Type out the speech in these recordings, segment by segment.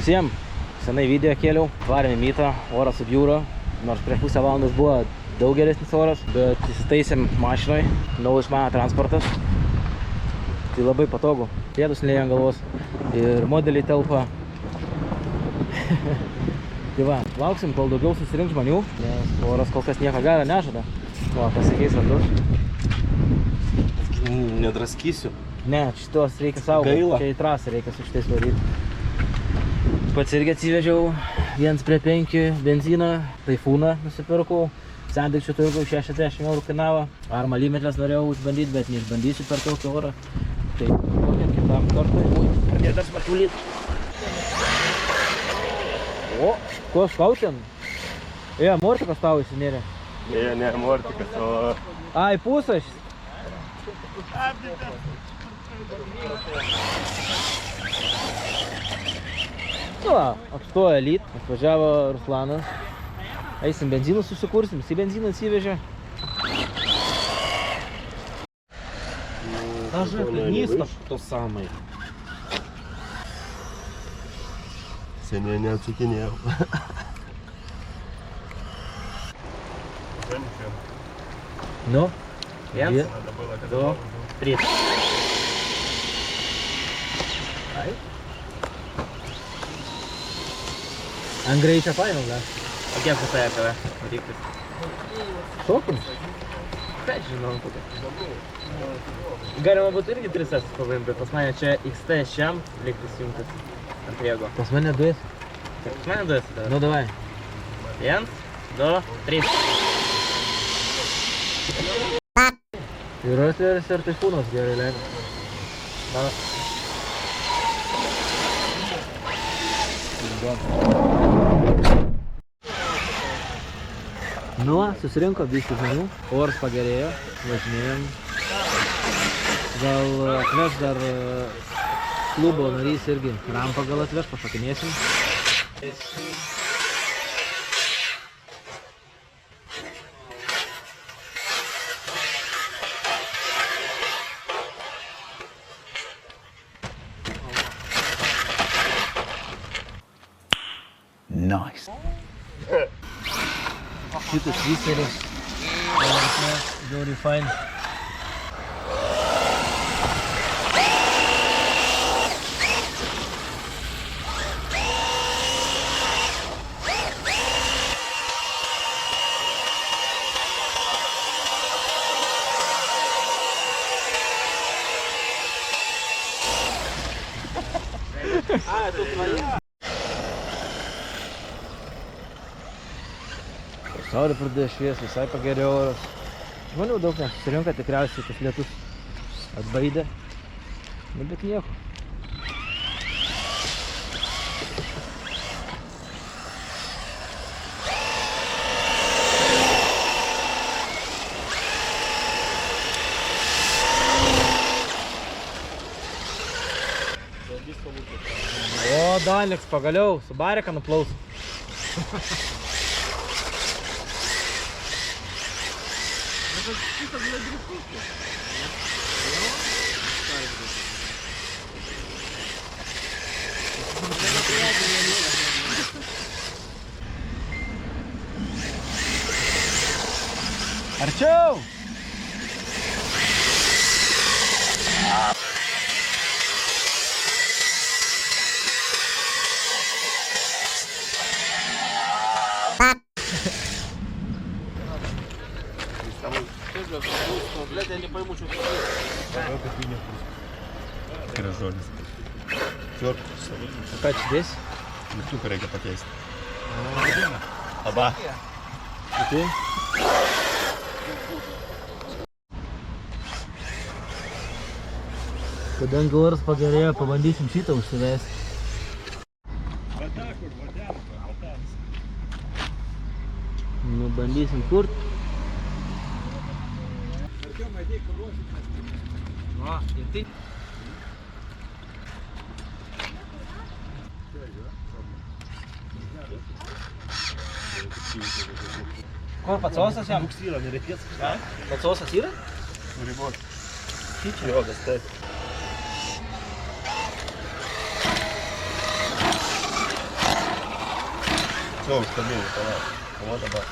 visiems. Senai video kėliau, varėme mytą, oras subjūro, nors prieš pusę valandos buvo daug geresnis oras, bet įsitaisėm mašinoj, naujas mano transportas. Tai labai patogu, pėdus neėjo ant galvos ir modeliai telpa. Tai va, lauksim, kol daugiau susirinks žmonių, nes oras kol kas nieko gero nežada. Va, pasikeis ratus. Nedraskysiu. Ne, šitos reikia saugoti. Gaila. Čia į trasą reikia su šitais varyti. Pats irgi atsivežiau 1,5 benziną, Taifūną nusipirkau. Sendikčių turgau 60 eurų kainavo. Arma limetlės norėjau išbandyti, bet neišbandysiu per tokį orą. Tai kokiam kitam kartui. Pradėjo dar smarkiau lyt. O, ko skautin? Mortikas tau įsinėrė. Ne, Mortikas, o... Ai, pusas. Nu va, apstojo lyt, atvažiavo Ruslanas. Eisim benzinų susikursim, jis į benziną atsivežė. Даже вниз то самое. Seniai neatsakinėjau. Nu? 1, 2, 3. Ant greičio paėmiau, da? O kiek pasąja tave variklis? Šokim? Ką žinau, kokia. Galima būtų irgi 3S pavaimt, bet pas mane čia XT šiam liktis jungtis ant priego. Pas mane duės. Pas mane 2S dar. Nu, davai. 1, 2, 3. Ir Rosleris ir Taifūnas gerai leido. Na. Nu, susirinko biškį žmonių, oras pagerėjo, važinėjom. Gal atveš dar klubo narys irgi rampą gal atveš, pašokinėsim. Nice. Šitas viseris, žiauriai fain. Saulė pradėjo švies, visai pagerėjo oras. Žmonių daug nesusirinka, tikriausiai tas lietus atbaidė. Nu, bet nieko. O, Daniks, pagaliau, su bareka nuplaus. Arčiau! Блядь, я не пойму, что это. Пирожоlis. Тёрк. Ką čia dės? Liptuką reikia pakeisti. Aba. Tai? Kadangi oras pagerėjo, pabandysim šitą užsivesti. Nu, bandysim kurt. Va, ir tai. Kur patsosas jam? Буксира, не репец. Patsosas yra? Ребот. Jo, достать. Все, užkabinį, palauk. O dabar.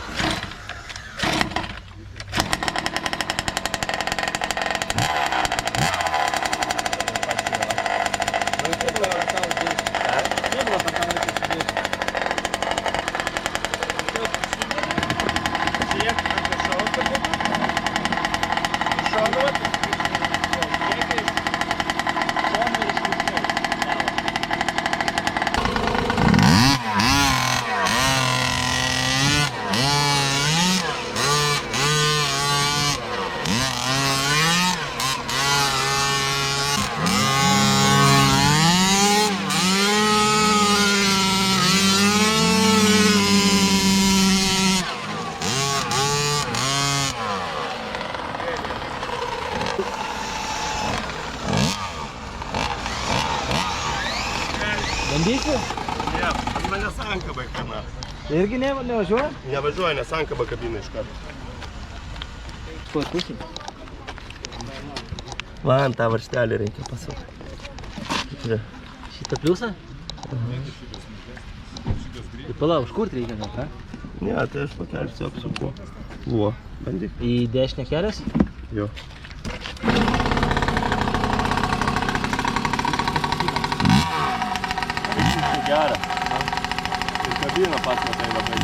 Bandysi? Ne, ant manęs sankaba kana. Tai irgi nevažiuoja? Nevažiuoja, nes sankaba kabina iš karto. Kuo pusė? Va, ant tą varžtelį reikia pasukti. Šitą pliusą? Tai palauk, užkurt reikia gal, ką? Ne, tai aš pakelsiu apsuku. Buvo, bandyk. Į dešinę kelias? Jo. Gerą. Ir kabina pats matai labai.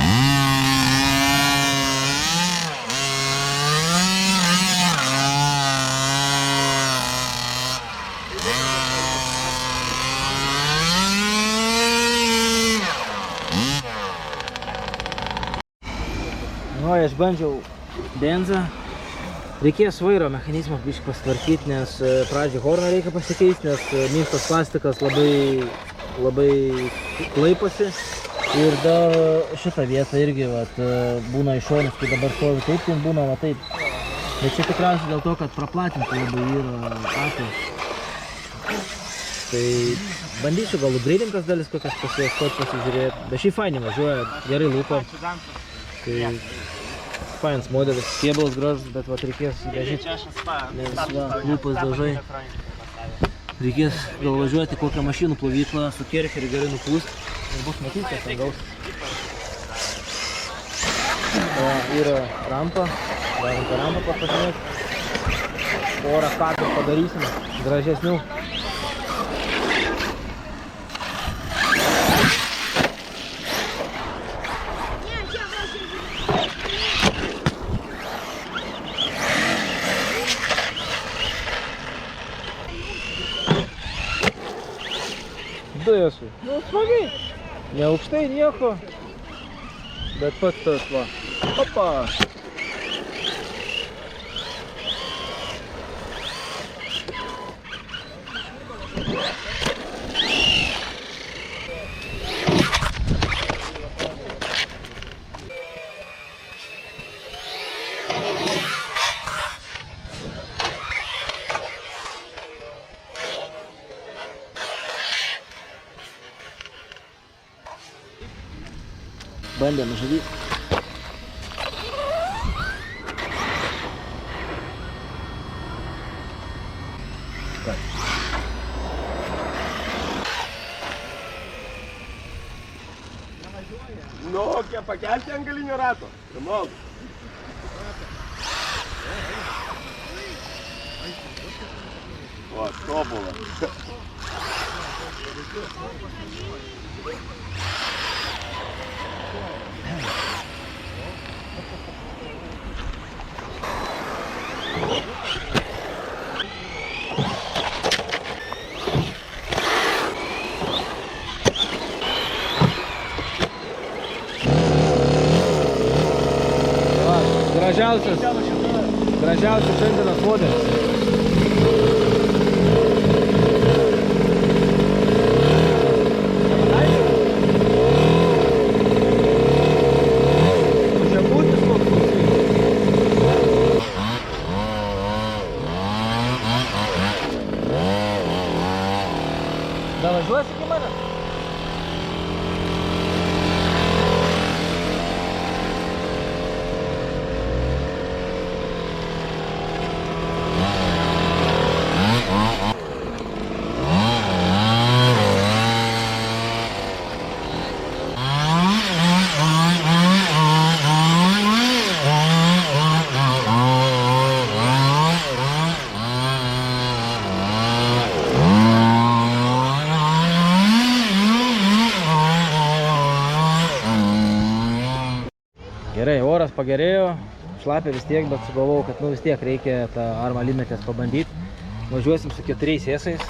Nu, aš bandžiau benzą. Reikės vairo mechanizmą biškį pasitvarkyti, nes pradžiai horną reikia pasikeisti, nes minkštas plastikas labai laiposi. Ir dar šitą vietą irgi būna iš šonus, kai dabar stovi taip, tai būna va taip. Bet čia tikriausiai dėl to, kad praplatinti labai yra akis. Tai bandysiu gal upgraidintas dalis kokias pasižiūrėti. Bet šį fainį važiuoja, gerai lūko. Tai fains modelis, kėbalas gražus, bet vat reikės dažyti. Nes va, lūpas dažai. Reikės gal važiuoti kokią mašinų plovyklą su kercheriu gerai nupūst. Ir bus matyti, kas ten gaus. O, yra rampa. Galim per rampą papažinėti. Porą kadrų padarysim, gražesnių. Esu. Nu, smagiai. Ne aukštai nieko, bet pats tas va. Opa. Bandėm žudyt. Nu, pakelti ant galinio rato. Romualdai. O, tobula. Gražiausias šiandienos modelis. Davažiuosi iki manęs? Gerai, oras pagerėjo, šlapia vis tiek, bet sugalvojau, kad vis tiek reikia tą armą limetės pabandyti. Važiuosim su 4 ėsais,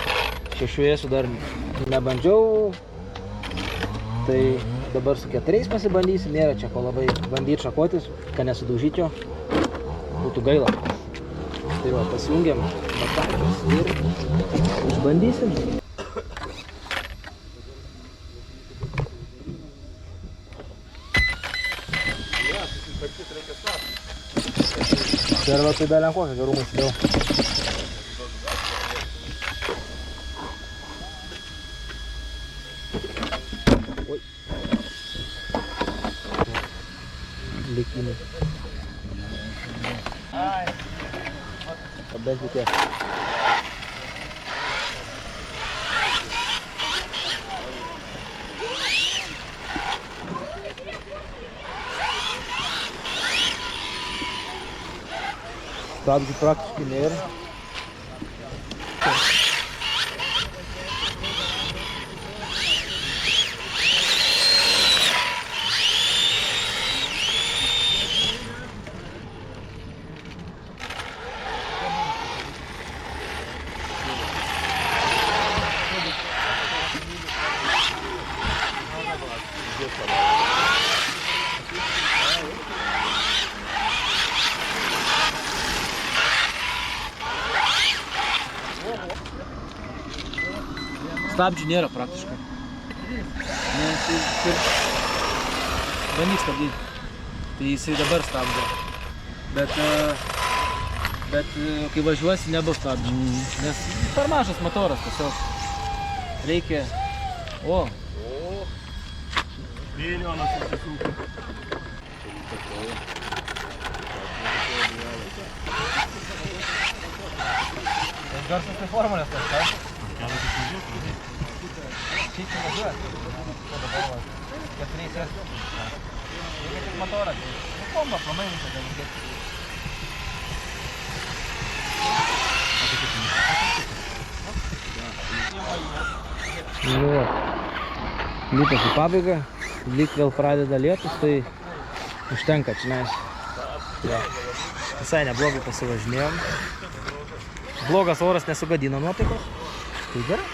6 ėsų dar nebandžiau, tai dabar su 4 pasibandysim, nėra čia ko labai bandyti šakotis, kad nesudaužyti jo, būtų gaila. Tai va, pasijungiam batarijas ir išbandysim. Ir va, tai belenkokia gerumai sėdėjau. Oi. Likimai. Bent jau tiek. Stabdžių praktiškai nėra. Stabdžių nėra praktiškai. Nes jis bandyk stabdyti. Tai jisai dabar stabdė. Bet kai važiuosi, nebus stabdžių. Nes per mažas motoras tiesiog. Reikia... O! Milijonas atsisūkų. Tas garsas tai formulės tas, ką? Šiaip čia važiuoja. Ko dabar va? 4 ėsų. Reikia tik motorą. Bomba plamai visą dalykėti. Nu va. Lipas į pabaigą. Lyg vėl pradeda lietus, tai užtenka čionais. Ja. Visai neblogai pasivažinėjom. Blogas oras nesugadino nuotaikos. Tai gerai.